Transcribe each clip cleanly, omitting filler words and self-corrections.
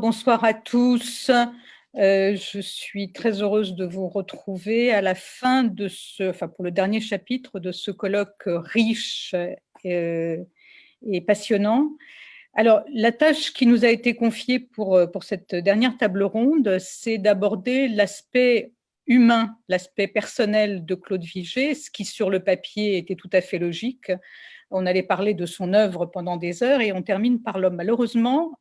bonsoir à tous. Je suis très heureuse de vous retrouver à la fin de pour le dernier chapitre de ce colloque riche et passionnant. Alors, la tâche qui nous a été confiée pour cette dernière table ronde, c'est d'aborder l'aspect humain, l'aspect personnel de Claude Vigée, ce qui sur le papier était tout à fait logique. On allait parler de son œuvre pendant des heures et on termine par l'homme. Malheureusement,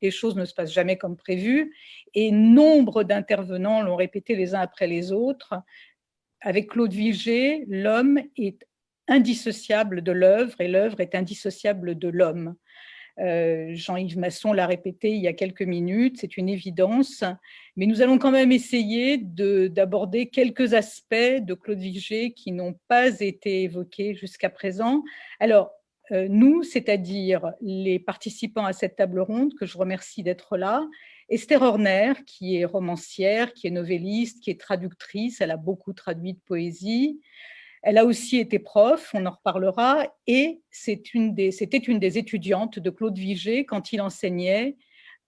les choses ne se passent jamais comme prévu et nombre d'intervenants l'ont répété les uns après les autres. Avec Claude Vigée, l'homme est indissociable de l'œuvre et l'œuvre est indissociable de l'homme. Jean-Yves Masson l'a répété il y a quelques minutes, c'est une évidence, mais nous allons quand même essayer d'aborder quelques aspects de Claude Vigée qui n'ont pas été évoqués jusqu'à présent. Alors, nous, c'est-à-dire les participants à cette table ronde, que je remercie d'être là, Esther Horner, qui est romancière, qui est novelliste, qui est traductrice, elle a beaucoup traduit de poésie. Elle a aussi été prof, on en reparlera, et c'était une des étudiantes de Claude Vigée quand il enseignait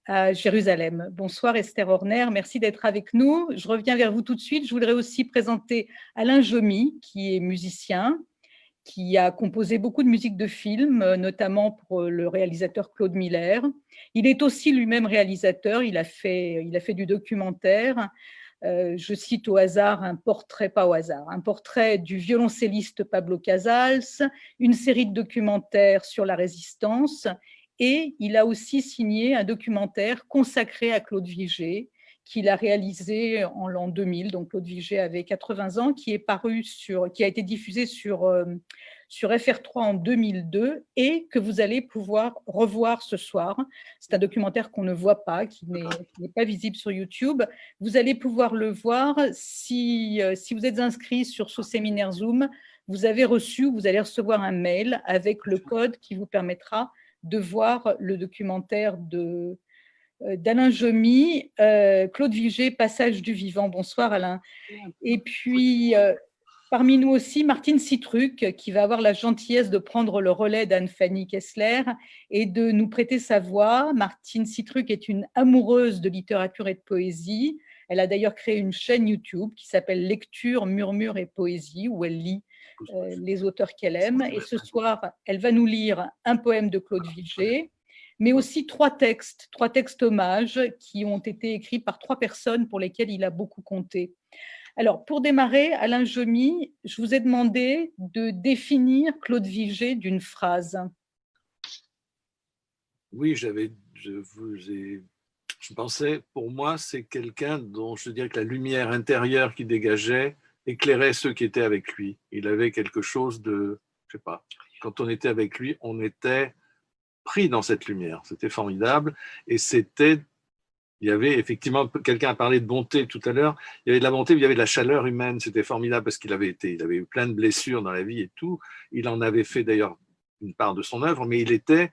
à Jérusalem. Bonsoir Esther Horner, merci d'être avec nous. Je reviens vers vous tout de suite. Je voudrais aussi présenter Alain Jomy, qui est musicien, qui a composé beaucoup de musique de film, notamment pour le réalisateur Claude Miller. Il est aussi lui-même réalisateur, il a fait du documentaire. Je cite au hasard un portrait du violoncelliste Pablo Casals, une série de documentaires sur la résistance, et il a aussi signé un documentaire consacré à Claude Vigée, qu'il a réalisé en l'an 2000, donc Claude Vigée avait 80 ans, qui a été diffusé sur FR3 en 2002 et que vous allez pouvoir revoir ce soir. C'est un documentaire qu'on ne voit pas, qui n'est pas visible sur YouTube. Vous allez pouvoir le voir si vous êtes inscrit sur ce séminaire Zoom. Vous allez recevoir un mail avec le code qui vous permettra de voir le documentaire d'Alain Jomy, Claude Vigée, Passage du vivant. Bonsoir Alain. Et puis, parmi nous aussi, Martine Citruc, qui va avoir la gentillesse de prendre le relais d'Anne-Fanny Kessler et de nous prêter sa voix. Martine Citruc est une amoureuse de littérature et de poésie. Elle a d'ailleurs créé une chaîne YouTube qui s'appelle Lecture, Murmure et Poésie, où elle lit les auteurs qu'elle aime. Et ce soir, elle va nous lire un poème de Claude Vigée, mais aussi trois textes hommages qui ont été écrits par trois personnes pour lesquelles il a beaucoup compté. Alors, pour démarrer, Alain Jomy, je vous ai demandé de définir Claude Vigée d'une phrase. Oui, je pensais, pour moi, c'est quelqu'un dont je dirais que la lumière intérieure qui dégageait éclairait ceux qui étaient avec lui. Il avait quelque chose de, je sais pas, quand on était avec lui, on était pris dans cette lumière. C'était formidable et il y avait effectivement, quelqu'un a parlé de bonté tout à l'heure, il y avait de la bonté, mais il y avait de la chaleur humaine, c'était formidable parce qu'il avait eu plein de blessures dans la vie et tout. Il en avait fait d'ailleurs une part de son œuvre, mais il était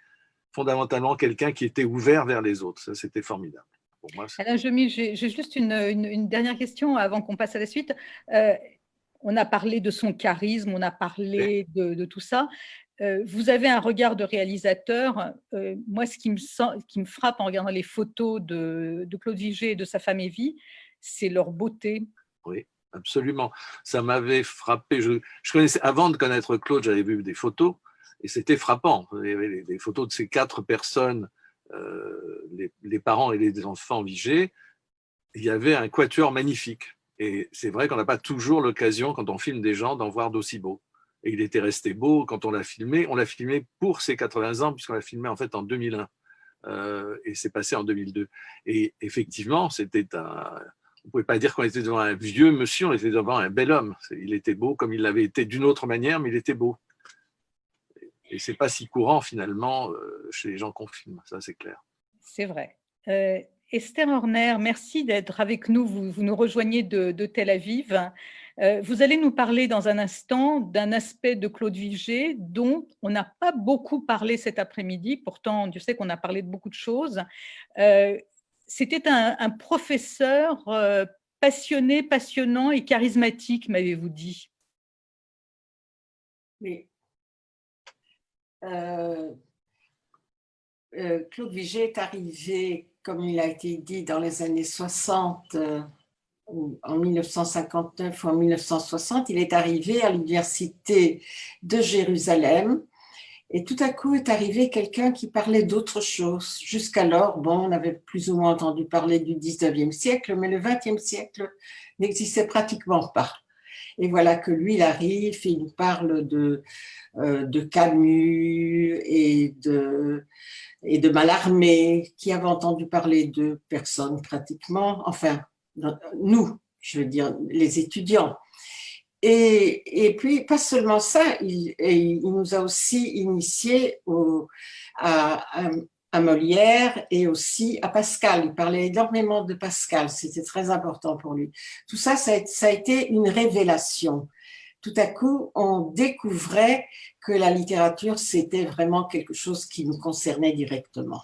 fondamentalement quelqu'un qui était ouvert vers les autres. Ça, c'était formidable. Pour moi, Alain Jomy, j'ai juste une dernière question avant qu'on passe à la suite. On a parlé de son charisme, on a parlé de tout ça. Vous avez un regard de réalisateur. Moi, ce qui me frappe en regardant les photos de Claude Vigée et de sa femme Evie, c'est leur beauté. Oui, absolument. Ça m'avait frappé. Je connaissais, avant de connaître Claude, j'avais vu des photos et c'était frappant. Il y avait des photos de ces quatre personnes, les parents et les enfants Vigée. Il y avait un quatuor magnifique. Et c'est vrai qu'on n'a pas toujours l'occasion, quand on filme des gens, d'en voir d'aussi beaux. Et il était resté beau quand on l'a filmé. On l'a filmé pour ses 80 ans, puisqu'on l'a filmé en fait en 2001. Et c'est passé en 2002. Et effectivement, on ne pouvait pas dire qu'on était devant un vieux monsieur, on était devant un bel homme. Il était beau comme il l'avait été d'une autre manière, mais il était beau. Et c'est pas si courant finalement chez les gens qu'on filme, ça c'est clair. C'est vrai. Esther Horner, merci d'être avec nous. Vous nous rejoignez de Tel Aviv. Vous allez nous parler dans un instant d'un aspect de Claude Vigée dont on n'a pas beaucoup parlé cet après-midi. Pourtant, Dieu sait qu'on a parlé de beaucoup de choses. C'était un professeur passionné, passionnant et charismatique, m'avez-vous dit. Oui. Claude Vigée est arrivé comme il a été dit, dans les années 60, ou en 1959 ou en 1960, il est arrivé à l'université de Jérusalem. Et tout à coup est arrivé quelqu'un qui parlait d'autre chose. Jusqu'alors, bon, on avait plus ou moins entendu parler du 19e siècle, mais le 20e siècle n'existait pratiquement pas. Et voilà que lui, il arrive et il nous parle de Camus et de Mallarmé, qui avait entendu parler de personnes pratiquement, enfin, nous, je veux dire, les étudiants. Et puis, pas seulement ça, il nous a aussi initiés à Molière et aussi à Pascal. Il parlait énormément de Pascal, c'était très important pour lui. Tout ça, ça a été une révélation. Tout à coup, on découvrait que la littérature, c'était vraiment quelque chose qui nous concernait directement.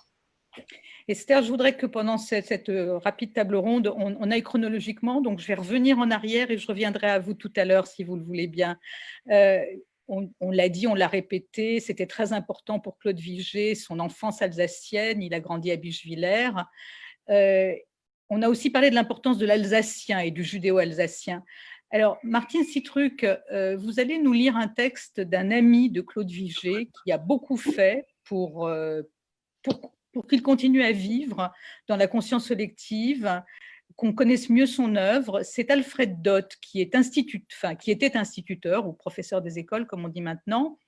Esther, je voudrais que pendant cette rapide table ronde, on aille chronologiquement, donc je vais revenir en arrière et je reviendrai à vous tout à l'heure si vous le voulez bien. On l'a dit, on l'a répété, c'était très important pour Claude Vigée, son enfance alsacienne, il a grandi à Bischwiller. On a aussi parlé de l'importance de l'alsacien et du judéo-alsacien. Alors, Martine Citruc, vous allez nous lire un texte d'un ami de Claude Vigée qui a beaucoup fait pour qu'il continue à vivre dans la conscience collective, qu'on connaisse mieux son œuvre. C'est Alfred Dott, qui était instituteur ou professeur des écoles, comme on dit maintenant.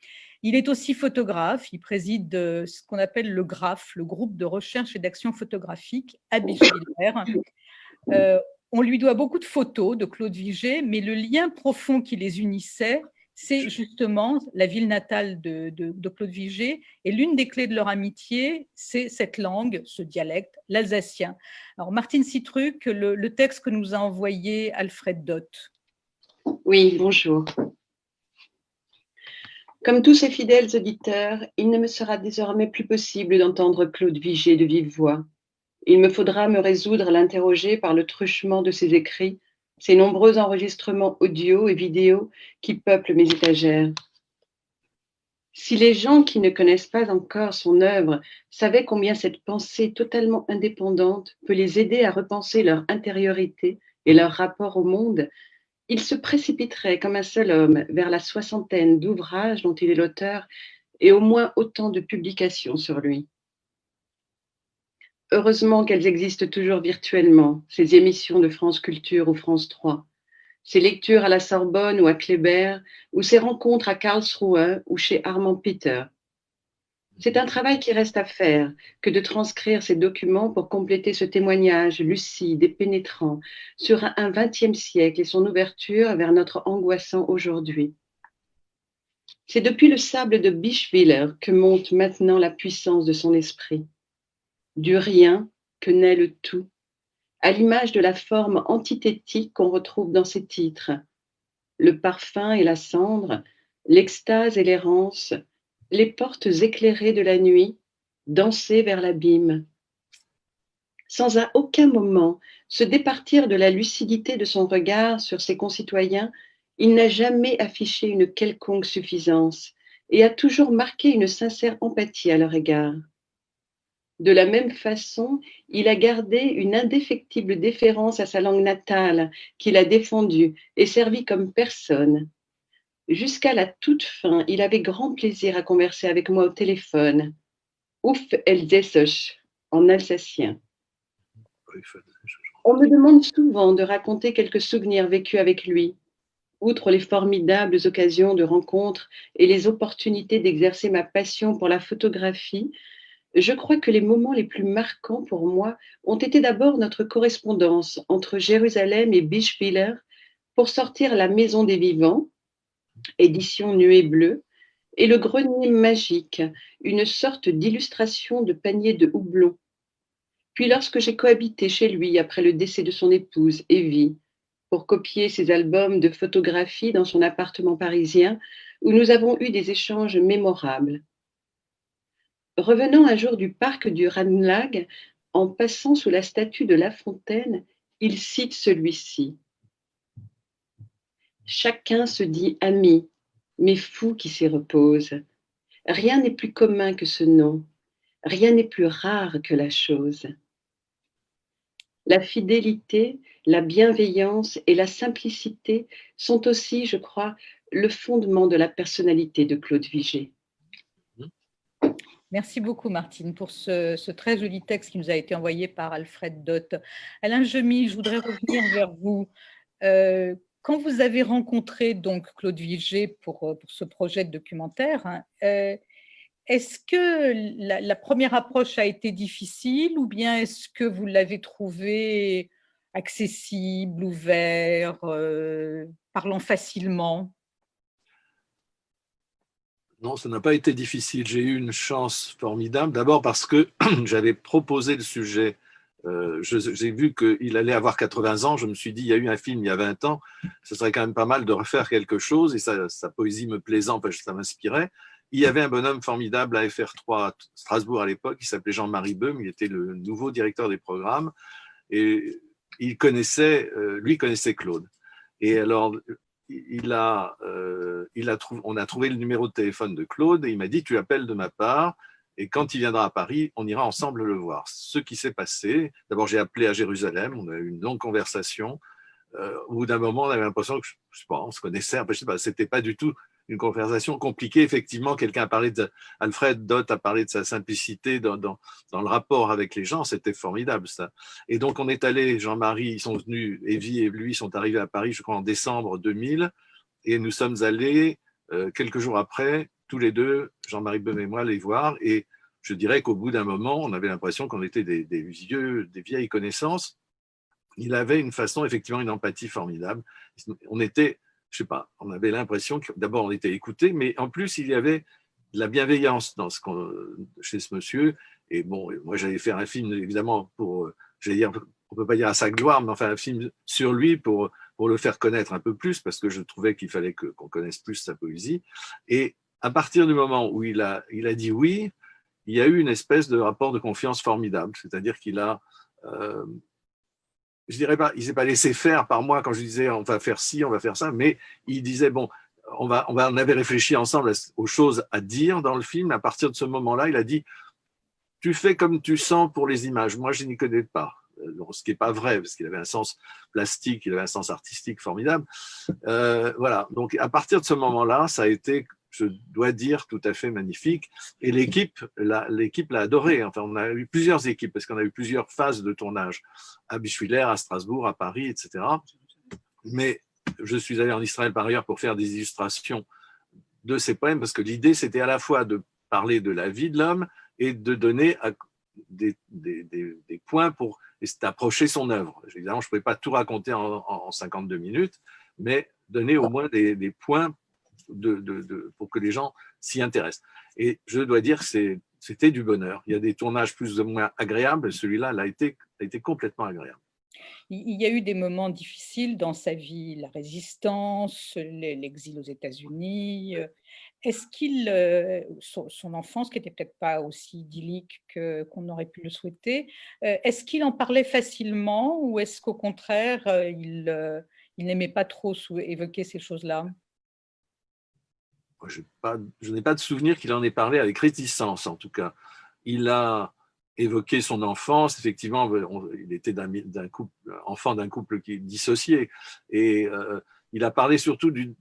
Il est aussi photographe, il préside ce qu'on appelle le GRAPH, le groupe de recherche et d'action photographique à Bischwiller. On lui doit beaucoup de photos de Claude Vigée, mais le lien profond qui les unissait, c'est justement la ville natale de Claude Vigée. Et l'une des clés de leur amitié, c'est cette langue, ce dialecte, l'alsacien. Alors, Martine Citruc, le texte que nous a envoyé Alfred Dott. Oui, bonjour. Comme tous ses fidèles auditeurs, il ne me sera désormais plus possible d'entendre Claude Vigée de vive voix. Il me faudra me résoudre à l'interroger par le truchement de ses écrits, ses nombreux enregistrements audio et vidéo qui peuplent mes étagères. Si les gens qui ne connaissent pas encore son œuvre savaient combien cette pensée totalement indépendante peut les aider à repenser leur intériorité et leur rapport au monde, ils se précipiteraient comme un seul homme vers la soixantaine d'ouvrages dont il est l'auteur et au moins autant de publications sur lui. Heureusement qu'elles existent toujours virtuellement, ces émissions de France Culture ou France 3, ces lectures à la Sorbonne ou à Kléber, ou ces rencontres à Karlsruhe ou chez Armand Peter. C'est un travail qui reste à faire que de transcrire ces documents pour compléter ce témoignage lucide et pénétrant sur un XXe siècle et son ouverture vers notre angoissant aujourd'hui. C'est depuis le sable de Bischwiller que monte maintenant la puissance de son esprit. Du rien que naît le tout, à l'image de la forme antithétique qu'on retrouve dans ses titres. Le parfum et la cendre, l'extase et l'errance, les portes éclairées de la nuit, danser vers l'abîme. Sans à aucun moment se départir de la lucidité de son regard sur ses concitoyens, il n'a jamais affiché une quelconque suffisance et a toujours marqué une sincère empathie à leur égard. De la même façon, il a gardé une indéfectible déférence à sa langue natale, qu'il a défendue et servie comme personne. Jusqu'à la toute fin, il avait grand plaisir à converser avec moi au téléphone. Ouf Elsässisch, en alsacien. On me demande souvent de raconter quelques souvenirs vécus avec lui. Outre les formidables occasions de rencontres et les opportunités d'exercer ma passion pour la photographie, je crois que les moments les plus marquants pour moi ont été d'abord notre correspondance entre Jérusalem et Bischwiller pour sortir La Maison des Vivants, édition Nuée Bleue, et Le Grenier Magique, une sorte d'illustration de panier de houblon. Puis lorsque j'ai cohabité chez lui après le décès de son épouse, Evie, pour copier ses albums de photographie dans son appartement parisien, où nous avons eu des échanges mémorables. Revenant un jour du parc du Ranelagh, en passant sous la statue de La Fontaine, il cite celui-ci. Chacun se dit ami, mais fou qui s'y repose. Rien n'est plus commun que ce nom, rien n'est plus rare que la chose. La fidélité, la bienveillance et la simplicité sont aussi, je crois, le fondement de la personnalité de Claude Vigée. Merci beaucoup, Martine, pour ce très joli texte qui nous a été envoyé par Alfred Dott. Alain Gemie, je voudrais revenir vers vous. Quand vous avez rencontré donc Claude Vigée pour ce projet de documentaire, hein, est-ce que la première approche a été difficile ou bien est-ce que vous l'avez trouvé accessible, ouvert, parlant facilement? Non, ça n'a pas été difficile. J'ai eu une chance formidable. D'abord parce que j'avais proposé le sujet. J'ai vu qu'il allait avoir 80 ans. Je me suis dit, il y a eu un film il y a 20 ans. Ce serait quand même pas mal de refaire quelque chose. Et sa poésie me plaisant, parce que ça m'inspirait. Il y avait un bonhomme formidable à FR3 à Strasbourg à l'époque. Il s'appelait Jean-Marie Beume. Il était le nouveau directeur des programmes. Et lui connaissait Claude. Et alors, on a trouvé le numéro de téléphone de Claude et il m'a dit, tu appelles de ma part et quand il viendra à Paris, on ira ensemble le voir. Ce qui s'est passé, d'abord j'ai appelé à Jérusalem, on a eu une longue conversation. Au bout d'un moment, on avait l'impression que, je sais pas, on se connaissait, je sais pas, c'était pas du tout une conversation compliquée. Effectivement, quelqu'un a parlé Alfred Dott a parlé de sa simplicité dans le rapport avec les gens, c'était formidable ça. Et donc on est allé, Jean-Marie, ils sont venus, Evie et lui sont arrivés à Paris, je crois en décembre 2000, et nous sommes allés quelques jours après, tous les deux, Jean-Marie Beume et moi, les voir, et je dirais qu'au bout d'un moment, on avait l'impression qu'on était des vieilles connaissances. Il avait une façon, effectivement, une empathie formidable. On était, je sais pas, on avait l'impression que d'abord on était écouté, mais en plus il y avait de la bienveillance chez ce monsieur. Et bon, moi j'allais faire un film évidemment pour, j'allais dire, on peut pas dire à sa gloire, mais enfin un film sur lui pour le faire connaître un peu plus, parce que je trouvais qu'il fallait qu'on connaisse plus sa poésie. Et à partir du moment où il a dit oui, il y a eu une espèce de rapport de confiance formidable, c'est-à-dire qu'il a je dirais pas, il s'est pas laissé faire par moi quand je disais on va faire ci, on va faire ça, mais il disait bon, on avait réfléchi ensemble aux choses à dire dans le film. À partir de ce moment-là, il a dit tu fais comme tu sens pour les images. Moi, je n'y connais pas. Ce qui n'est pas vrai, parce qu'il avait un sens plastique, il avait un sens artistique formidable. Voilà. Donc, à partir de ce moment-là, ça a été, je dois dire, tout à fait magnifique. Et l'équipe l'a adoré. Enfin, on a eu plusieurs équipes, parce qu'on a eu plusieurs phases de tournage à Bischwiller, à Strasbourg, à Paris, etc. Mais je suis allé en Israël par ailleurs pour faire des illustrations de ces poèmes, parce que l'idée, c'était à la fois de parler de la vie de l'homme et de donner des points pour approcher son œuvre. Évidemment, je ne pouvais pas tout raconter en 52 minutes, mais donner au moins des points pour que les gens s'y intéressent. Et je dois dire que c'était du bonheur. Il y a des tournages plus ou moins agréables, celui-là a été complètement agréable. Il y a eu des moments difficiles dans sa vie, la résistance, l'exil aux États-Unis. Est-ce qu'il, son enfance, qui n'était peut-être pas aussi idyllique qu'on aurait pu le souhaiter, est-ce qu'il en parlait facilement ou est-ce qu'au contraire, il n'aimait pas trop évoquer ces choses-là? Je n'ai pas de souvenir qu'il en ait parlé avec réticence, en tout cas. Il a évoqué son enfance. Effectivement, il était enfant d'un couple qui est dissocié. Et il a parlé surtout il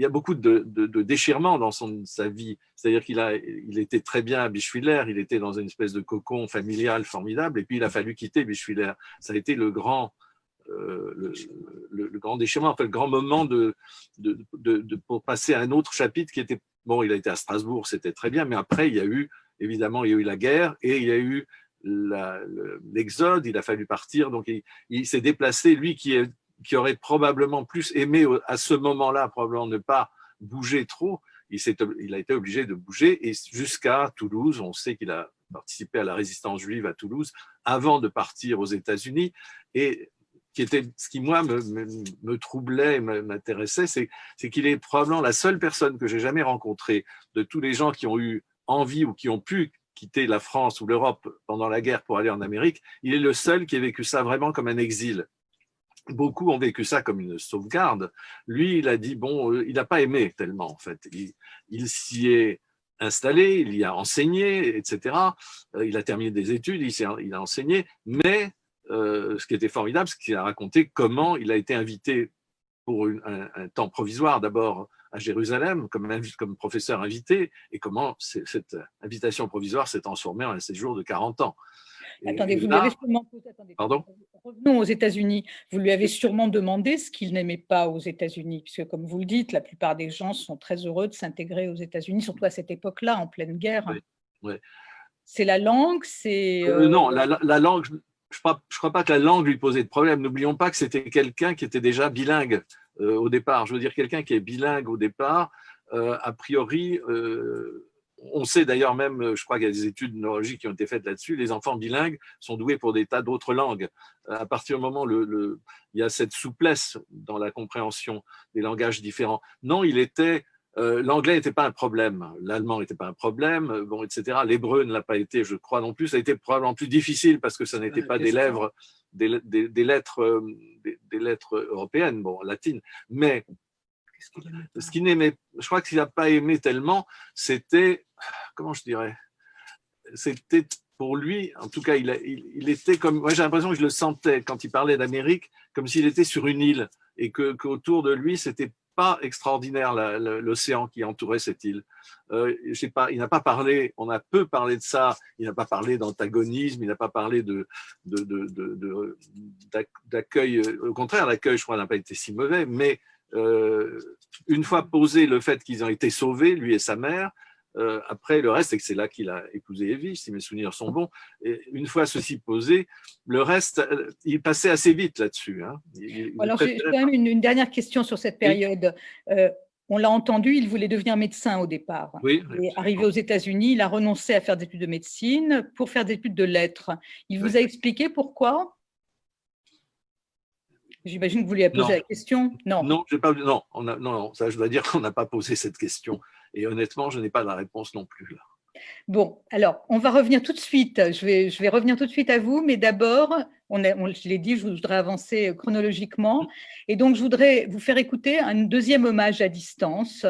y a beaucoup de déchirements dans sa vie. C'est-à-dire il était très bien à Bischwiller, il était dans une espèce de cocon familial formidable, et puis il a fallu quitter Bischwiller. Ça a été le grand déchirement, en fait, le grand moment pour passer à un autre chapitre qui était, bon, il a été à Strasbourg, c'était très bien, mais après, évidemment, il y a eu la guerre et il y a eu l'exode, il a fallu partir, donc il s'est déplacé, lui qui aurait probablement plus aimé à ce moment-là, probablement ne pas bouger trop, il a été obligé de bouger, et jusqu'à Toulouse. On sait qu'il a participé à la résistance juive à Toulouse avant de partir aux États-Unis, et ce qui, moi, me troublait, m'intéressait, c'est qu'il est probablement la seule personne que j'ai jamais rencontrée de tous les gens qui ont eu envie ou qui ont pu quitter la France ou l'Europe pendant la guerre pour aller en Amérique. Il est le seul qui a vécu ça vraiment comme un exil. Beaucoup ont vécu ça comme une sauvegarde. Lui, il a dit, bon, il n'a pas aimé tellement, en fait. Il s'y est installé, il y a enseigné, etc. Il a terminé des études, il a enseigné, mais ce qui était formidable, c'est qu'il a raconté comment il a été invité pour un temps provisoire d'abord à Jérusalem comme professeur invité, et comment cette invitation provisoire s'est transformée en un séjour de 40 ans. Attendez, vous lui avez sûrement Pardon ? Revenons aux États-Unis. Vous lui avez sûrement demandé ce qu'il n'aimait pas aux États-Unis, puisque comme vous le dites, la plupart des gens sont très heureux de s'intégrer aux États-Unis, surtout à cette époque-là, en pleine guerre. Oui, oui. C'est la langue, c'est… Non, la langue, je ne crois pas que la langue lui posait de problème. N'oublions pas que c'était quelqu'un qui était déjà bilingue au départ. Je veux dire, quelqu'un qui est bilingue au départ, a priori… on sait d'ailleurs même, je crois qu'il y a des études neurologiques qui ont été faites là-dessus, les enfants bilingues sont doués pour des tas d'autres langues. À partir du moment où il y a cette souplesse dans la compréhension des langages différents. Non, l'anglais n'était pas un problème, l'allemand n'était pas un problème, bon, etc. L'hébreu ne l'a pas été, je crois non plus. Ça a été probablement plus difficile parce que ça n'était pas des lettres européennes, bon, latines. Mais ce qu'il n'aimait, je crois qu'il n'a pas aimé tellement, c'était, comment je dirais, c'était pour lui, en tout cas, il était comme, moi j'ai l'impression que je le sentais quand il parlait d'Amérique, comme s'il était sur une île et qu'autour de lui, c'était pas extraordinaire l'océan qui entourait cette île. Je sais pas, il n'a pas parlé, on a peu parlé de ça, il n'a pas parlé d'antagonisme, il n'a pas parlé d'accueil, au contraire, l'accueil, je crois, n'a pas été si mauvais, mais une fois posé le fait qu'ils ont été sauvés, lui et sa mère, après le reste, c'est que c'est là qu'il a épousé Evie, si mes souvenirs sont bons. Et une fois ceci posé, le reste, il passait assez vite là-dessus. Hein. Alors j'ai quand même une dernière question sur cette période. Oui. On l'a entendu, il voulait devenir médecin au départ. Oui, et arrivé aux États-Unis, il a renoncé à faire des études de médecine pour faire des études de lettres. Il vous a expliqué pourquoi ? J'imagine que vous lui avez posé la question. Non, non, ça, je dois dire qu'on n'a pas posé cette question. Et honnêtement, je n'ai pas la réponse non plus là. Bon, alors, on va revenir tout de suite. Je vais revenir tout de suite à vous, mais d'abord, je l'ai dit, je voudrais avancer chronologiquement. Et donc, je voudrais vous faire écouter un deuxième hommage à distance.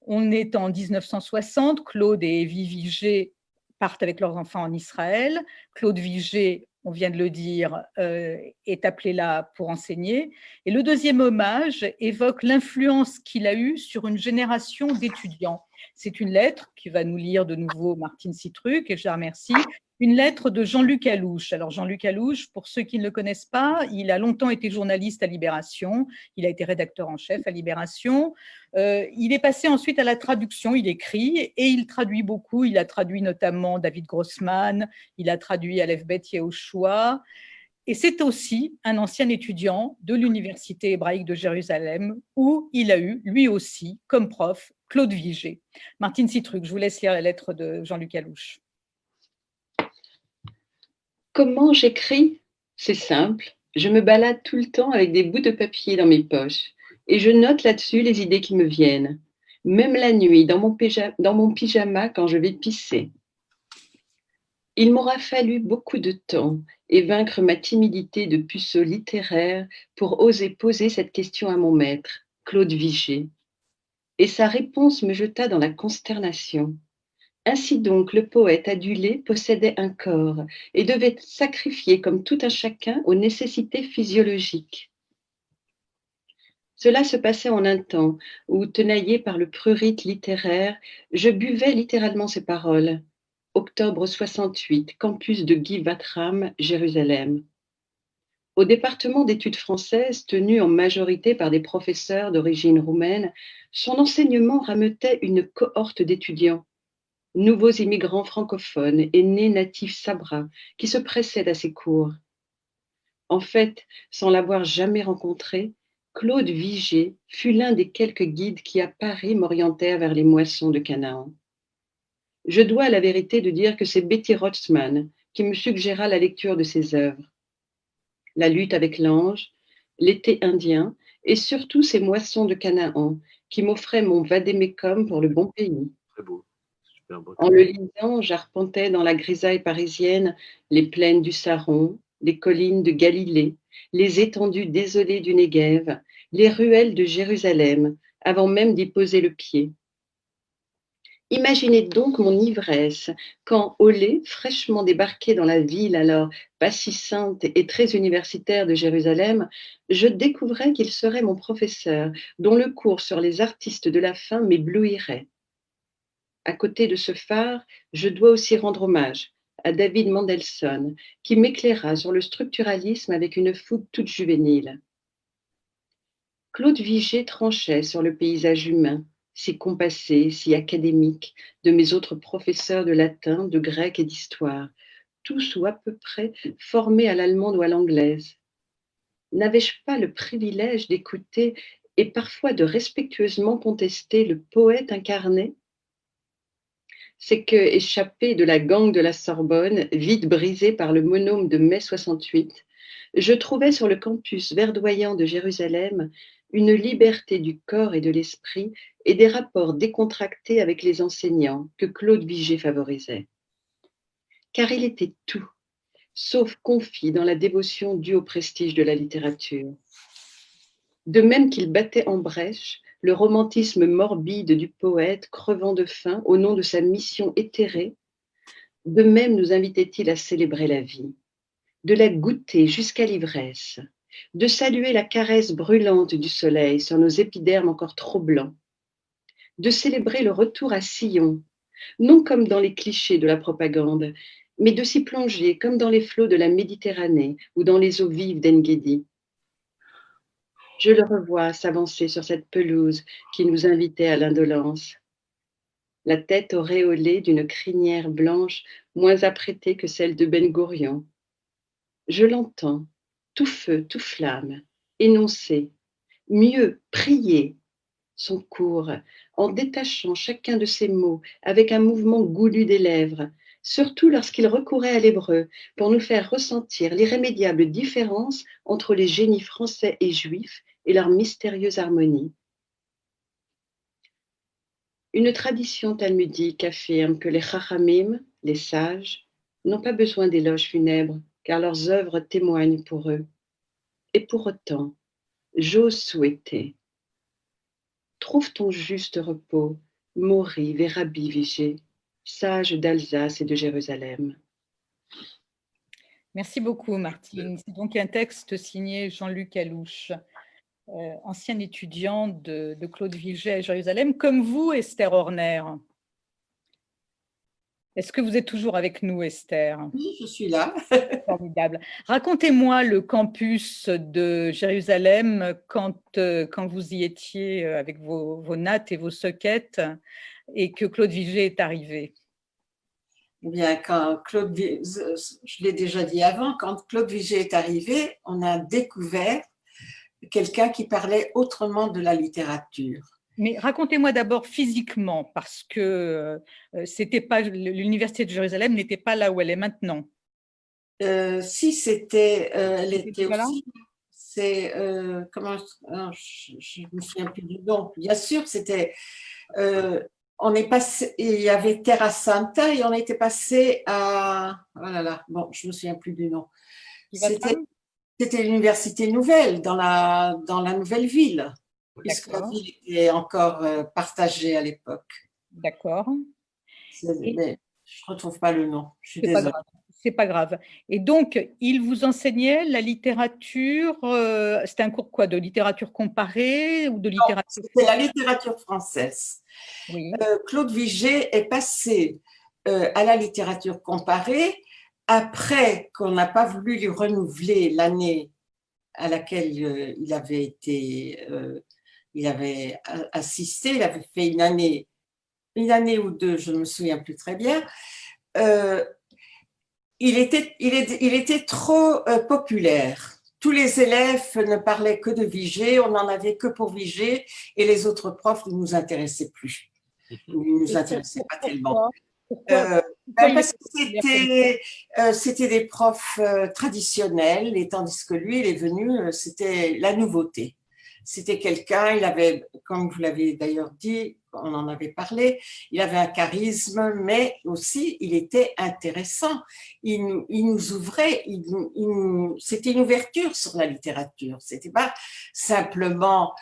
On est en 1960, Claude et Evie Vigée partent avec leurs enfants en Israël. Claude Vigée, on vient de le dire, est appelé là pour enseigner. Et le deuxième hommage évoque l'influence qu'il a eue sur une génération d'étudiants. C'est une lettre qui va nous lire de nouveau Martine Citruc, et je la remercie. Une lettre de Jean-Luc Alouche. Alors Jean-Luc Alouche, pour ceux qui ne le connaissent pas, il a longtemps été journaliste à Libération, il a été rédacteur en chef à Libération, il est passé ensuite à la traduction, il écrit et il traduit beaucoup, il a traduit notamment David Grossman, il a traduit Aleph Bet Yehoshua, et c'est aussi un ancien étudiant de l'Université hébraïque de Jérusalem où il a eu, lui aussi, comme prof, Claude Vigée. Martine Citruc, je vous laisse lire la lettre de Jean-Luc Alouche. Comment j'écris ? C'est simple. Je me balade tout le temps avec des bouts de papier dans mes poches et je note là-dessus les idées qui me viennent, même la nuit, dans mon pyjama quand je vais pisser. Il m'aura fallu beaucoup de temps et vaincre ma timidité de puceau littéraire pour oser poser cette question à mon maître, Claude Vigée. Et sa réponse me jeta dans la consternation. Ainsi donc, le poète adulé possédait un corps et devait sacrifier comme tout un chacun aux nécessités physiologiques. Cela se passait en un temps où, tenaillé par le prurite littéraire, je buvais littéralement ces paroles. Octobre 68, campus de Guy Vatram, Jérusalem. Au département d'études françaises, tenu en majorité par des professeurs d'origine roumaine, son enseignement rameutait une cohorte d'étudiants. Nouveaux immigrants francophones et nés natifs sabras qui se pressaient à ses cours. En fait, sans l'avoir jamais rencontré, Claude Vigée fut l'un des quelques guides qui à Paris m'orientèrent vers les moissons de Canaan. Je dois à la vérité de dire que c'est Betty Rotzmann qui me suggéra la lecture de ses œuvres. La lutte avec l'ange, l'été indien et surtout ces moissons de Canaan qui m'offraient mon vadémécum pour le bon pays. Très beau. En le lisant, j'arpentais dans la grisaille parisienne les plaines du Saron, les collines de Galilée, les étendues désolées du Néguev, les ruelles de Jérusalem, avant même d'y poser le pied. Imaginez donc mon ivresse quand Olé, fraîchement débarqué dans la ville alors pas si sainte et très universitaire de Jérusalem, je découvrais qu'il serait mon professeur, dont le cours sur les artistes de la fin m'éblouirait. À côté de ce phare, je dois aussi rendre hommage à David Mendelssohn, qui m'éclaira sur le structuralisme avec une fougue toute juvénile. Claude Vigée tranchait sur le paysage humain, si compassé, si académique, de mes autres professeurs de latin, de grec et d'histoire, tous ou à peu près formés à l'allemande ou à l'anglaise. N'avais-je pas le privilège d'écouter et parfois de respectueusement contester le poète incarné? C'est que, échappé de la gangue de la Sorbonne, vite brisé par le monôme de mai 68, je trouvais sur le campus verdoyant de Jérusalem une liberté du corps et de l'esprit et des rapports décontractés avec les enseignants que Claude Vigée favorisait. Car il était tout, sauf confit dans la dévotion due au prestige de la littérature. De même qu'il battait en brèche le romantisme morbide du poète crevant de faim au nom de sa mission éthérée, de même nous invitait-il à célébrer la vie, de la goûter jusqu'à l'ivresse, de saluer la caresse brûlante du soleil sur nos épidermes encore trop blancs, de célébrer le retour à Sion, non comme dans les clichés de la propagande, mais de s'y plonger comme dans les flots de la Méditerranée ou dans les eaux vives d'En-Guédi. Je le revois s'avancer sur cette pelouse qui nous invitait à l'indolence. La tête auréolée d'une crinière blanche moins apprêtée que celle de Ben Gourion. Je l'entends, tout feu, tout flamme, énoncer, mieux, prier son cours, en détachant chacun de ses mots avec un mouvement goulu des lèvres, surtout lorsqu'il recourait à l'hébreu pour nous faire ressentir l'irrémédiable différence entre les génies français et juifs et leur mystérieuse harmonie. Une tradition talmudique affirme que les chachamim, les sages, n'ont pas besoin d'éloges funèbres, car leurs œuvres témoignent pour eux. Et pour autant, j'ose souhaiter. Trouve ton juste repos, Maury vers Rabbi Vigée, sage d'Alsace et de Jérusalem. Merci beaucoup, Martine. C'est donc un texte signé Jean-Luc Alouche, ancien étudiant de Claude Vigée à Jérusalem, comme vous, Esther Horner. Est-ce que vous êtes toujours avec nous, Esther? Oui, je suis là. Formidable. Racontez-moi le campus de Jérusalem quand vous y étiez avec vos nattes et vos sockets et que Claude Vigée est arrivé. Eh bien, quand je l'ai déjà dit avant, quand Claude Vigée est arrivé, on a découvert quelqu'un qui parlait autrement de la littérature. Mais racontez-moi d'abord physiquement, parce que l'université de Jérusalem n'était pas là où elle est maintenant. Si c'était, elle était Voilà. aussi. C'est comment je me souviens plus du nom. Bien sûr, c'était. On est passé. Il y avait Terra Santa et on était passé à. Oh là là. Bon, je me souviens plus du nom. C'était l'université nouvelle dans la nouvelle ville, puisque la ville était encore partagée à l'époque. D'accord. Mais je ne retrouve pas le nom. Je suis désolée. C'est pas grave. Et donc, il vous enseignait la littérature, c'était un cours quoi, de littérature comparée ou de littérature? C'était la littérature française. Oui. Claude Vigée est passé à la littérature comparée après qu'on n'a pas voulu lui renouveler l'année à laquelle il avait assisté. Il avait fait une année ou deux, je ne me souviens plus très bien. Il était trop populaire. Tous les élèves ne parlaient que de Vigée, on n'en avait que pour Vigée, et les autres profs ne nous intéressaient plus. Ils ne nous intéressaient pas tellement. Parce que c'était des profs traditionnels, et tandis que lui, il est venu, c'était la nouveauté. C'était quelqu'un, il avait, comme vous l'avez d'ailleurs dit, on en avait parlé. Il avait un charisme, mais aussi il était intéressant. Il nous ouvrait, c'était une ouverture sur la littérature. C'était pas simplement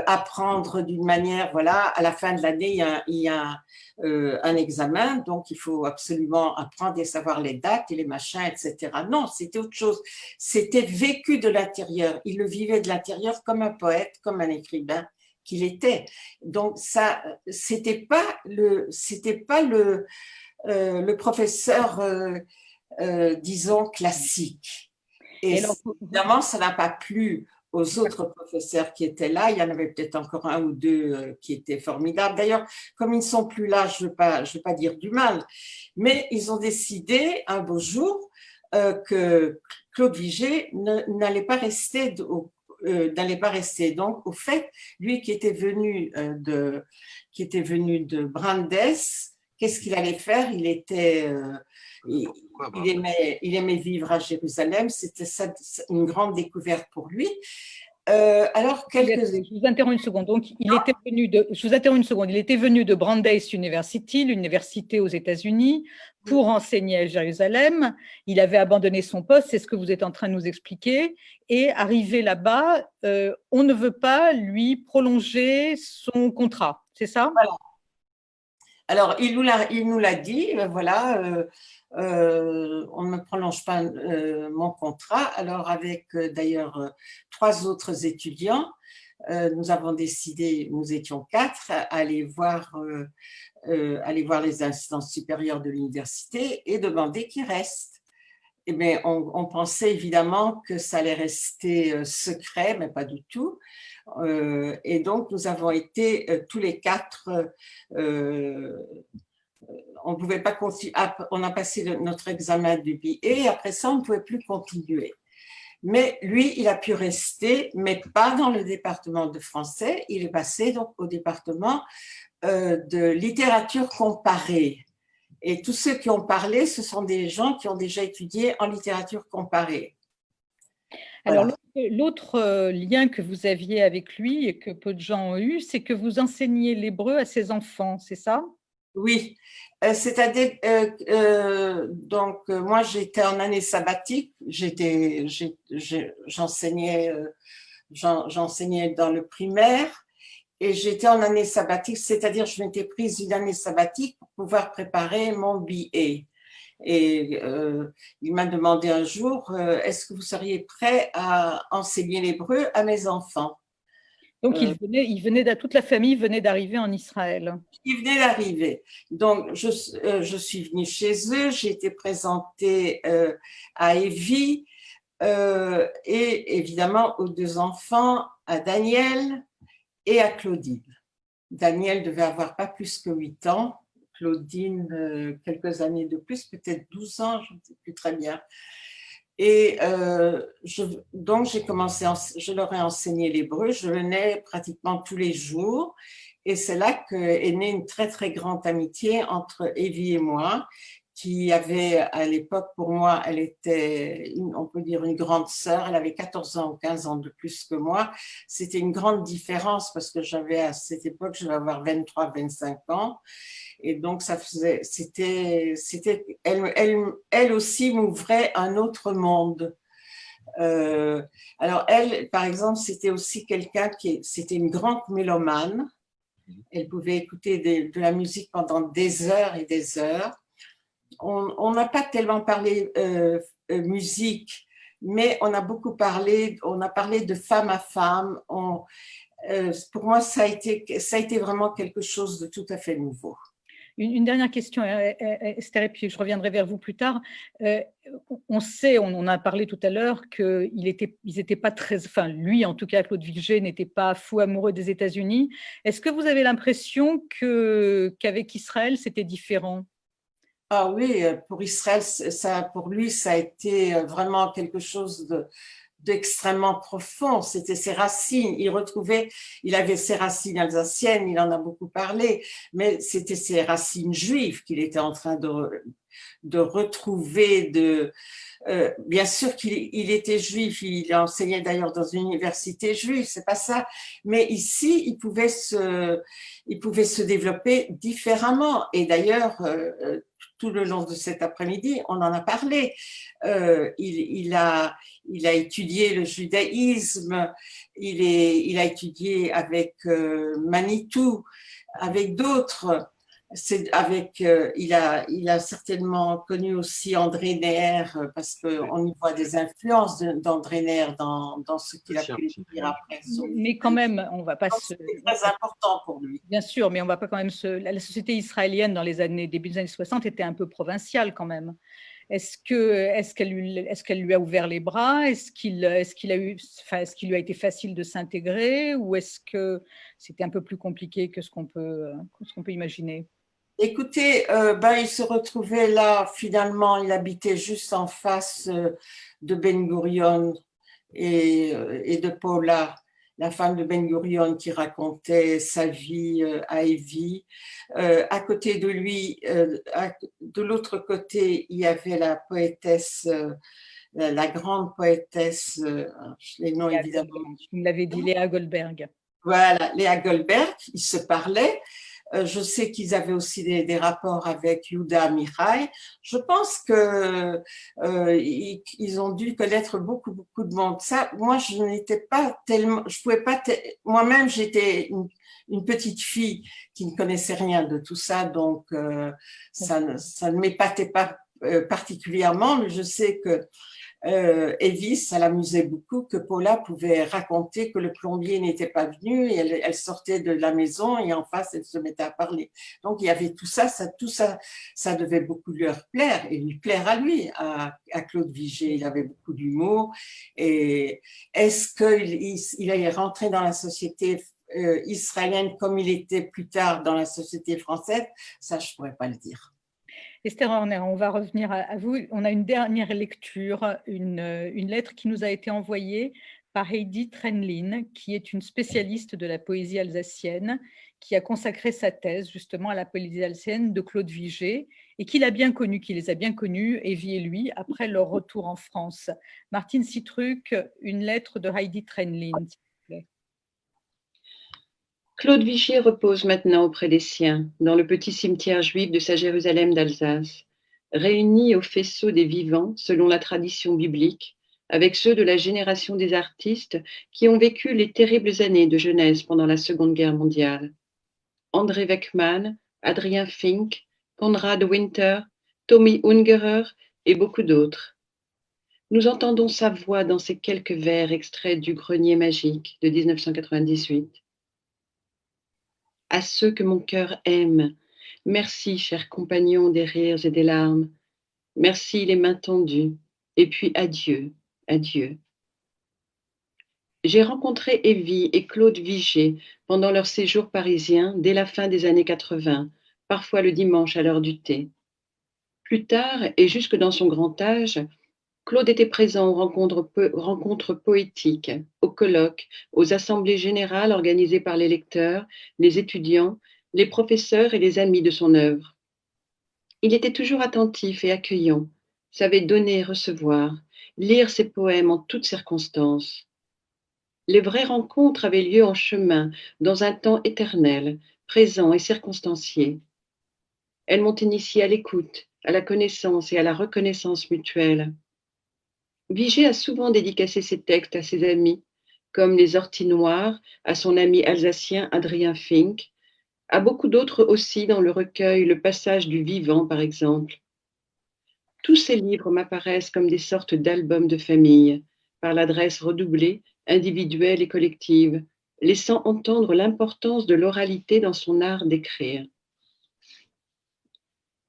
apprendre d'une manière, voilà, à la fin de l'année, il y a un examen, donc il faut absolument apprendre et savoir les dates et les machins, etc. Non, c'était autre chose. C'était vécu de l'intérieur. Il le vivait de l'intérieur comme un poète, comme un écrivain qu'il était. Donc ça, c'était pas le professeur, disons, classique. Et alors, évidemment, ça n'a pas plu aux autres professeurs qui étaient là. Il y en avait peut-être encore un ou deux qui étaient formidables. D'ailleurs, comme ils ne sont plus là, je ne veux pas dire du mal, mais ils ont décidé un beau jour que Claude Vigée n'allait pas rester donc au fait, lui qui était venu de Brandes, qu'est-ce qu'il allait faire? Il aimait vivre à Jérusalem, c'était une grande découverte pour lui. Alors, je vous interromps une seconde. Donc, je vous interromps une seconde. Il était venu de Brandeis University, l'université aux États-Unis, pour enseigner à Jérusalem. Il avait abandonné son poste, c'est ce que vous êtes en train de nous expliquer. Et arrivé là-bas, on ne veut pas lui prolonger son contrat, c'est ça? Voilà. Alors, il nous l'a dit, voilà, on ne me prolonge pas mon contrat. Alors, avec d'ailleurs 3 autres étudiants, nous avons décidé, nous étions 4, à aller voir les instances supérieures de l'université et demander qu'ils restent. Eh bien, on pensait évidemment que ça allait rester secret, mais pas du tout. Et donc, nous avons été tous les 4, on ne pouvait pas continuer, on a passé notre examen du BA, après ça, on ne pouvait plus continuer. Mais lui, il a pu rester, mais pas dans le département de français, il est passé donc au département de littérature comparée. Et tous ceux qui ont parlé, ce sont des gens qui ont déjà étudié en littérature comparée. Alors, l'autre lien que vous aviez avec lui et que peu de gens ont eu, c'est que vous enseigniez l'hébreu à ses enfants, c'est ça? Oui, c'est-à-dire, donc moi j'étais en année sabbatique, j'enseignais dans le primaire et j'étais en année sabbatique, c'est-à-dire je m'étais prise une année sabbatique pour pouvoir préparer mon BA. Et il m'a demandé un jour, est-ce que vous seriez prêt à enseigner l'hébreu à mes enfants? Donc, toute la famille venait d'arriver en Israël. Ils venaient d'arriver. Donc, je suis venue chez eux, j'ai été présentée à Evie et évidemment aux 2 enfants, à Daniel et à Claudine. Daniel devait avoir pas plus que 8 ans, Claudine quelques années de plus, peut-être 12 ans, je ne sais plus très bien. Et donc, je leur ai enseigné l'hébreu, je venais pratiquement tous les jours. Et c'est là qu'est née une très, très grande amitié entre Evie et moi, qui avait à l'époque, pour moi, elle était, on peut dire, une grande sœur. Elle avait 14 ans ou 15 ans de plus que moi. C'était une grande différence parce que j'avais à cette époque, je devais avoir 23, 25 ans. Et donc, elle aussi m'ouvrait un autre monde. Alors, elle, par exemple, c'était aussi c'était une grande mélomane. Elle pouvait écouter de la musique pendant des heures et des heures. On n'a pas tellement parlé musique, mais on a parlé de femme à femme. Pour moi, ça a été vraiment quelque chose de tout à fait nouveau. Une dernière question, Esther, et puis je reviendrai vers vous plus tard. On sait, on a parlé tout à l'heure qu'ils étaient pas très, enfin lui en tout cas, Claude Vigée n'était pas fou amoureux des États-Unis. Est-ce que vous avez l'impression qu'avec Israël c'était différent? Ah oui, pour Israël, pour lui, ça a été vraiment quelque chose d'extrêmement profond. C'était ses racines. Il avait ses racines alsaciennes, il en a beaucoup parlé, mais c'était ses racines juives qu'il était en train de retrouver, bien sûr qu'il était juif, il enseignait d'ailleurs dans une université juive, c'est pas ça, mais ici il pouvait se développer différemment. Et d'ailleurs, tout le long de cet après-midi, on en a parlé. Il a étudié le judaïsme, il a étudié avec Manitou, avec d'autres. Il a certainement connu aussi André Neher, parce qu'on y voit des influences d'André Neher dans ce qu'il a pu écrire après. Mais quand même, on va pas c'est très important pour lui. Bien sûr, mais on va pas quand même la société israélienne dans début des années 60 était un peu provinciale quand même. Est-ce qu'elle lui a ouvert les bras? Est-ce qu'il lui a été facile de s'intégrer, ou est-ce que c'était un peu plus compliqué que ce qu'on peut imaginer? Écoutez, il se retrouvait là, finalement, il habitait juste en face de Ben Gurion et de Paula, la femme de Ben Gurion, qui racontait sa vie à Evie. À côté de lui, de l'autre côté, il y avait la poétesse, la grande poétesse, les noms évidemment. Vous me l'avez dit, Léa Goldberg. Voilà, Léa Goldberg, ils se parlaient. Je sais qu'ils avaient aussi des rapports avec Yehuda Amichai. Je pense que ils ont dû connaître beaucoup de monde. Ça, moi, je n'étais pas tellement, je pouvais pas. Moi-même, j'étais une petite fille qui ne connaissait rien de tout ça, donc ça ne m'épatait pas particulièrement. Mais je sais que Evie, ça l'amusait beaucoup que Paula pouvait raconter que le plombier n'était pas venu, et elle sortait de la maison et en face, elle se mettait à parler. Donc, il y avait tout ça devait beaucoup leur plaire, et lui plaire à lui, à Claude Vigée. Il avait beaucoup d'humour. Et est-ce qu'il est rentré dans la société israélienne comme il était plus tard dans la société française? Ça, je ne pourrais pas le dire. Esther Horner, on va revenir à vous. On a une dernière lecture, une lettre qui nous a été envoyée par Heidi Trenlin, qui est une spécialiste de la poésie alsacienne, qui a consacré sa thèse justement à la poésie alsacienne de Claude Vigée, et qui les a bien connus, Evie et lui, après leur retour en France. Martine Citruc, une lettre de Heidi Trenlin, s'il vous plaît. Claude Vigée repose maintenant auprès des siens, dans le petit cimetière juif de sa Jérusalem d'Alsace, réuni au faisceau des vivants selon la tradition biblique, avec ceux de la génération des artistes qui ont vécu les terribles années de jeunesse pendant la Seconde Guerre mondiale. André Weckmann, Adrien Fink, Konrad Winter, Tommy Ungerer et beaucoup d'autres. Nous entendons sa voix dans ces quelques vers extraits du Grenier magique de 1998. À ceux que mon cœur aime, merci, chers compagnons des rires et des larmes. Merci les mains tendues. Et puis adieu, adieu. J'ai rencontré Evie et Claude Vigée pendant leur séjour parisien dès la fin des années 80, parfois le dimanche à l'heure du thé. Plus tard, et jusque dans son grand âge, Claude était présent aux rencontres poétiques, aux colloques, aux assemblées générales organisées par les lecteurs, les étudiants, les professeurs et les amis de son œuvre. Il était toujours attentif et accueillant, savait donner et recevoir, lire ses poèmes en toutes circonstances. Les vraies rencontres avaient lieu en chemin, dans un temps éternel, présent et circonstancié. Elles m'ont initié à l'écoute, à la connaissance et à la reconnaissance mutuelle. Vigée a souvent dédicacé ses textes à ses amis, comme Les Orties Noires à son ami alsacien Adrien Fink, à beaucoup d'autres aussi dans le recueil Le Passage du Vivant, par exemple. Tous ces livres m'apparaissent comme des sortes d'albums de famille, par l'adresse redoublée, individuelle et collective, laissant entendre l'importance de l'oralité dans son art d'écrire.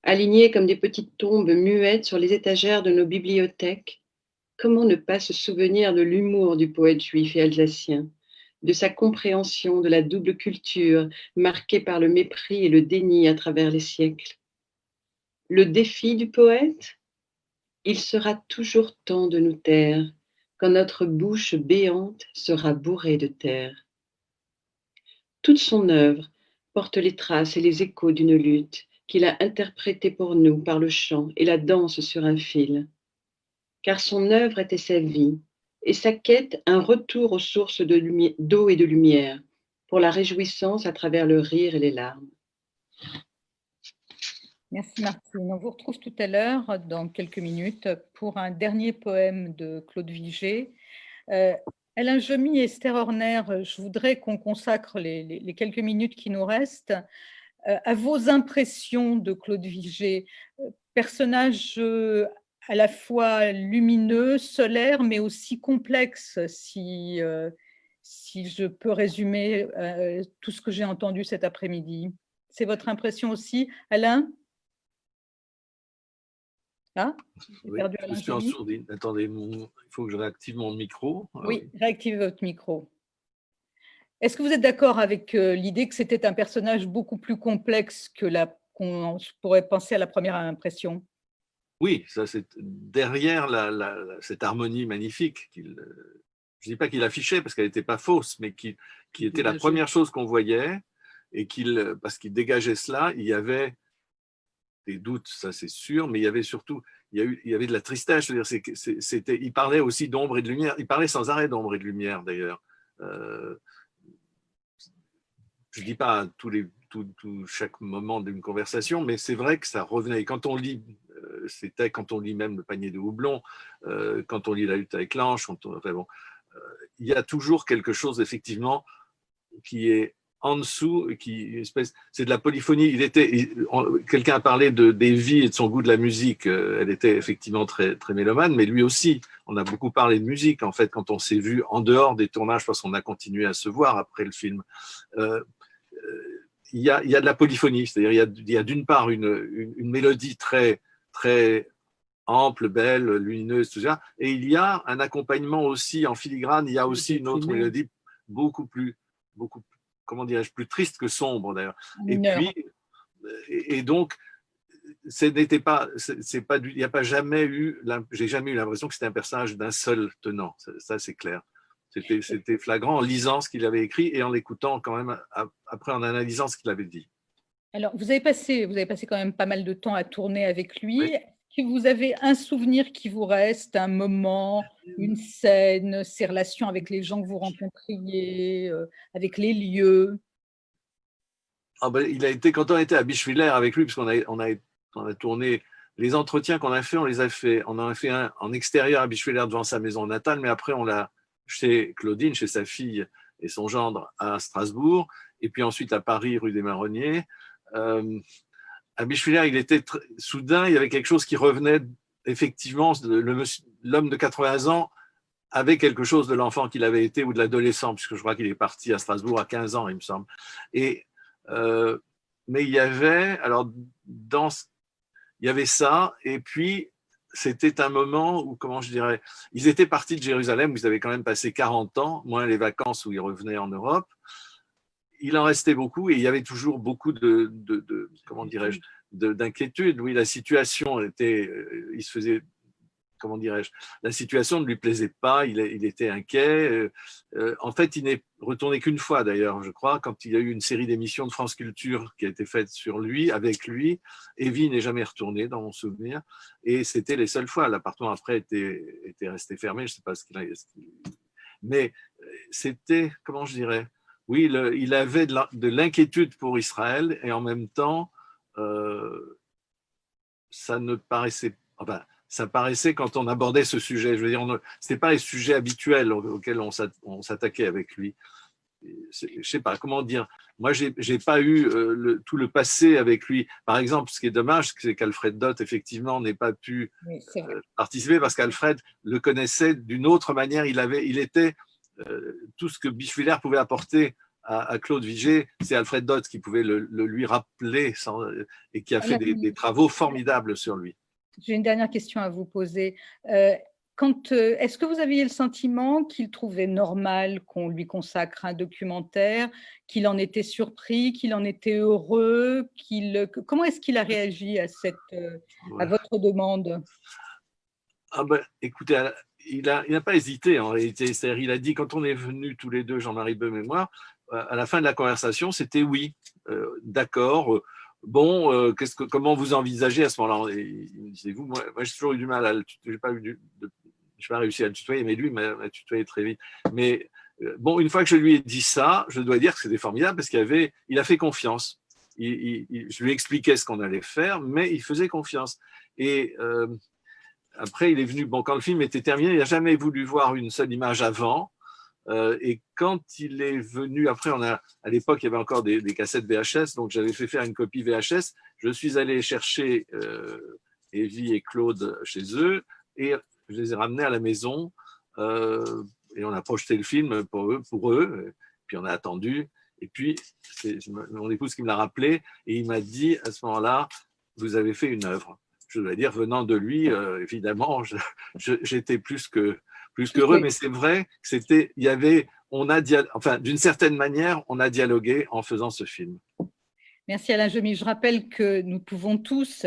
Alignés comme des petites tombes muettes sur les étagères de nos bibliothèques, comment ne pas se souvenir de l'humour du poète juif et alsacien, de sa compréhension de la double culture marquée par le mépris et le déni à travers les siècles. Le défi du poète? Il sera toujours temps de nous taire, quand notre bouche béante sera bourrée de terre. Toute son œuvre porte les traces et les échos d'une lutte qu'il a interprété pour nous par le chant et la danse sur un fil. Car son œuvre était sa vie, et sa quête un retour aux sources d'eau et de lumière, pour la réjouissance à travers le rire et les larmes. Merci Martine. On vous retrouve tout à l'heure, dans quelques minutes, pour un dernier poème de Claude Vigée. Alain Jomy et Esther Horner, je voudrais qu'on consacre les quelques minutes qui nous restent à vos impressions de Claude Vigée, personnage à la fois lumineux, solaire, mais aussi complexe, si je peux résumer tout ce que j'ai entendu cet après-midi. C'est votre impression aussi, Alain? Ah, oui, je suis en sourdine. Attendez, il faut que je réactive mon micro. Oui, réactivez votre micro. Est-ce que vous êtes d'accord avec l'idée que c'était un personnage beaucoup plus complexe que qu'on pourrait penser à la première impression? Oui, ça c'est derrière cette harmonie magnifique je ne dis pas qu'il affichait parce qu'elle n'était pas fausse, mais qui était la première chose qu'on voyait et parce qu'il dégageait cela, il y avait des doutes, ça c'est sûr, mais il y avait surtout, il y avait de la tristesse, c'est-à-dire il parlait aussi d'ombre et de lumière, il parlait sans arrêt d'ombre et de lumière d'ailleurs. Je ne dis pas à chaque moment d'une conversation, mais c'est vrai que ça revenait. Et quand on lit quand on lit même Le panier de houblon, quand on lit La lutte avec l'ange, il y a toujours quelque chose effectivement qui est en dessous, c'est de la polyphonie. Quelqu'un a parlé des vies et de son goût de la musique. Elle était effectivement très, très mélomane, mais lui aussi, on a beaucoup parlé de musique, en fait, quand on s'est vu en dehors des tournages, parce qu'on a continué à se voir après le film. Il y a de la polyphonie, c'est-à-dire il y a d'une part une mélodie très, très ample, belle, lumineuse, tout ça, et il y a un accompagnement aussi en filigrane, il y a aussi une autre mélodie beaucoup plus, comment dirais-je, plus triste que sombre d'ailleurs. Et donc, il n'y a pas jamais eu, j'ai jamais eu l'impression que c'était un personnage d'un seul tenant, ça c'est clair. C'était flagrant en lisant ce qu'il avait écrit et en l'écoutant quand même, après en analysant ce qu'il avait dit. Alors, vous avez passé quand même pas mal de temps à tourner avec lui. Oui. Est-ce que vous avez un souvenir qui vous reste, un moment, une scène, ses relations avec les gens que vous rencontriez, avec les lieux? Quand on était à Bischwiller avec lui, parce qu'on a tourné, les entretiens qu'on a fait, on en a fait un en extérieur à Bischwiller devant sa maison natale, mais après on l'a chez Claudine, chez sa fille et son gendre à Strasbourg, et puis ensuite à Paris, rue des Marronniers. À Bischwiller, soudain, il y avait quelque chose qui revenait, effectivement, l'homme de 80 ans avait quelque chose de l'enfant qu'il avait été ou de l'adolescent, puisque je crois qu'il est parti à Strasbourg à 15 ans, il me semble. Mais il y avait, il y avait ça, et puis c'était un moment où, comment je dirais, ils étaient partis de Jérusalem, où ils avaient quand même passé 40 ans, moins les vacances où ils revenaient en Europe. Il en restait beaucoup et il y avait toujours beaucoup comment dirais-je, d'inquiétude. Oui, la situation il se faisait, comment dirais-je, la situation ne lui plaisait pas, il était inquiet. En fait, il n'est retourné qu'une fois d'ailleurs, je crois, quand il y a eu une série d'émissions de France Culture qui a été faite sur lui, avec lui. Evie n'est jamais retourné dans mon souvenir. Et c'était les seules fois. L'appartement après était resté fermé, je ne sais pas ce qu'il a. Mais c'était, comment je dirais, oui, il avait de l'inquiétude pour Israël et en même temps, ça ne paraissait, enfin, ça paraissait quand on abordait ce sujet. Je veux dire, ce n'était pas les sujets habituels auxquels on s'attaquait avec lui. Je ne sais pas comment dire. Moi, je n'ai pas eu tout le passé avec lui. Par exemple, ce qui est dommage, c'est qu'Alfred Dott, effectivement, n'ait pas pu participer parce qu'Alfred le connaissait d'une autre manière. Il était tout ce que Bischwiller pouvait apporter à Claude Vigée, c'est Alfred Dott qui pouvait le lui rappeler et qui a fait des travaux formidables sur lui. J'ai une dernière question à vous poser. Est-ce que vous aviez le sentiment qu'il trouvait normal qu'on lui consacre un documentaire, qu'il en était surpris, qu'il en était heureux, comment est-ce qu'il a réagi à votre demande? Écoutez, il n'a pas hésité en réalité. C'est-à-dire, il a dit, quand on est venus tous les deux, Jean-Marie Beume et moi, à la fin de la conversation, c'était oui, d'accord. bon, comment vous envisagez à ce moment-là? Il me disait, vous, moi j'ai toujours eu du mal j'ai pas réussi à le tutoyer, mais lui m'a tutoyé très vite. Mais bon, une fois que je lui ai dit ça, je dois dire que c'était formidable parce il a fait confiance. Je lui expliquais ce qu'on allait faire, mais il faisait confiance. Et après, il est venu, bon, quand le film était terminé, il n'a jamais voulu voir une seule image avant. Et quand il est venu, après, à l'époque, il y avait encore des cassettes VHS, donc j'avais fait faire une copie VHS. Je suis allé chercher Evie et Claude chez eux et je les ai ramenés à la maison et on a projeté le film pour eux. Puis on a attendu. Et puis, c'est mon épouse qui me l'a rappelé et il m'a dit à ce moment-là, vous avez fait une œuvre. Je dois dire, venant de lui, évidemment, j'étais plus qu'heureux, mais c'est vrai que enfin, d'une certaine manière, on a dialogué en faisant ce film. Merci Alain Jemy. Je rappelle que nous pouvons tous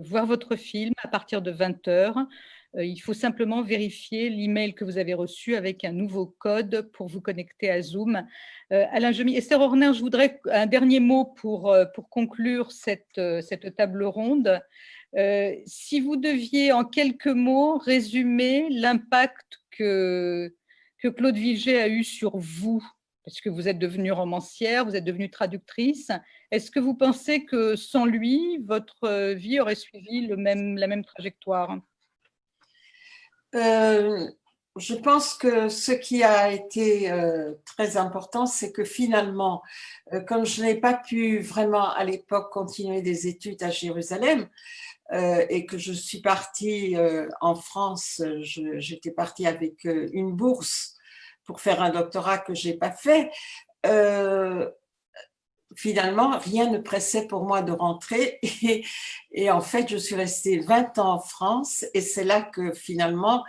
voir votre film à partir de 20h. Il faut simplement vérifier l'email que vous avez reçu avec un nouveau code pour vous connecter à Zoom. Alain Jemy, Esther Horner, je voudrais un dernier mot pour conclure cette table ronde. Si vous deviez en quelques mots résumer l'impact que Claude Vigée a eu sur vous, parce que vous êtes devenue romancière, vous êtes devenue traductrice, est-ce que vous pensez que sans lui, votre vie aurait suivi la même trajectoire? Je pense que ce qui a été très important, c'est que finalement, comme je n'ai pas pu vraiment à l'époque continuer des études à Jérusalem, et que je suis partie en France, j'étais partie avec une bourse pour faire un doctorat que je n'ai pas fait. Finalement, rien ne pressait pour moi de rentrer et en fait, je suis restée 20 ans en France et c'est là que finalement,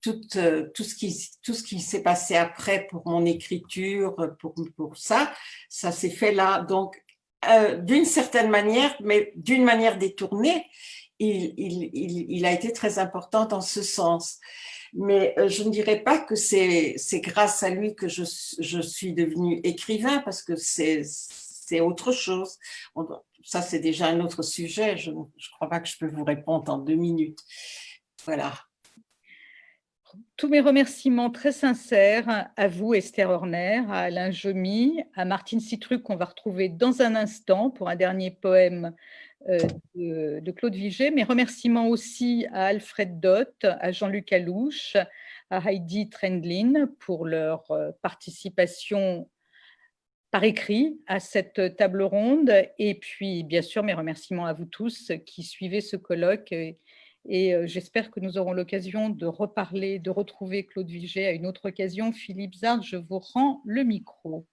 tout ce qui s'est passé après pour mon écriture, pour ça s'est fait là. Donc, d'une certaine manière, mais d'une manière détournée, il a été très important dans ce sens. Mais je ne dirais pas que c'est grâce à lui que je suis devenue écrivain, parce que c'est autre chose. Ça, c'est déjà un autre sujet. Je ne crois pas que je peux vous répondre en 2 minutes. Voilà. Tous mes remerciements très sincères à vous, Esther Horner, à Alain Jemy, à Martine Citruc, qu'on va retrouver dans un instant pour un dernier poème de Claude Vigée. Mes remerciements aussi à Alfred Dott, à Jean-Luc Alouche, à Heidi Trendlin pour leur participation par écrit à cette table ronde. Et puis, bien sûr, mes remerciements à vous tous qui suivez ce colloque. Et j'espère que nous aurons l'occasion de reparler, de retrouver Claude Vigée à une autre occasion. Philippe Zard, je vous rends le micro.